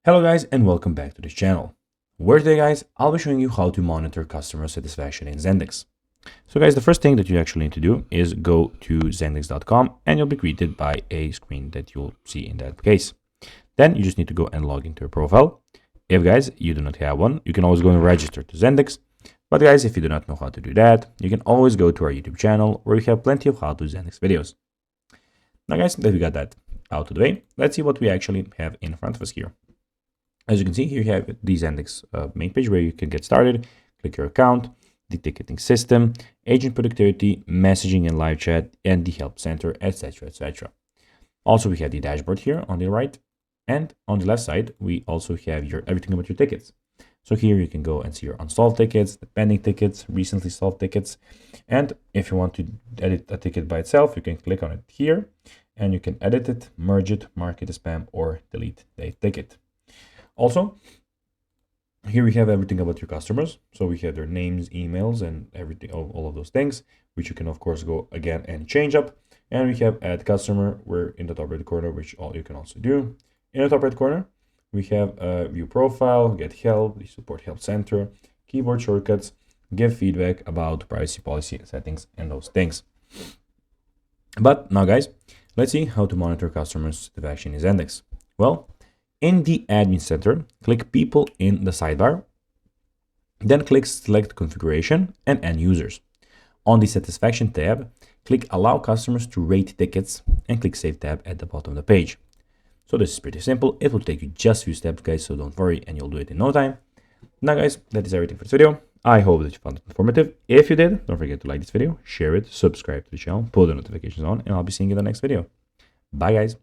Hello guys and welcome back to this channel, where today guys I'll be showing you how to monitor customer satisfaction in Zendesk. So guys, the first thing that you actually need to do is go to zendesk.com and you'll be greeted by a screen that you'll see in that case. Then you just need to go and log into your profile. If guys you do not have one, you can always go and register to Zendesk. But guys, if you do not know how to do that, you can always go to our YouTube channel where we have plenty of how to Zendesk videos. Now guys, that we got that out of the way, let's see what we actually have in front of us here. As you can see here, you have the Zendesk main page where you can get started, click your account, the ticketing system, agent productivity, messaging and live chat, and the help center, etc, etc. Also, we have the dashboard here on the right, and on the left side, we also have your everything about your tickets. So here you can go and see your unsolved tickets, the pending tickets, recently solved tickets, and if you want to edit a ticket by itself, you can click on it here, and you can edit it, merge it, mark it as spam, or delete the ticket. Also, here we have everything about your customers. So we have their names, emails, and everything, all of those things, which you can of course go again and change up. And we have add customer, we're in the top right corner, which all you can also do. In the top right corner, we have view profile, get help, the support help center, keyboard shortcuts, give feedback about privacy policy settings and those things. But now guys, let's see how to monitor customers satisfaction in Zendesk. Well, in the admin center, click people in the sidebar, then click select configuration and end users. On the satisfaction tab, click allow customers to rate tickets and click save tab at the bottom of the page. So this is pretty simple. It will take you just a few steps guys, so don't worry and you'll do it in no time. Now guys, that is everything for this video. I hope that you found it informative. If you did, don't forget to like this video, share it, subscribe to the channel, put the notifications on, and I'll be seeing you in the next video. Bye guys.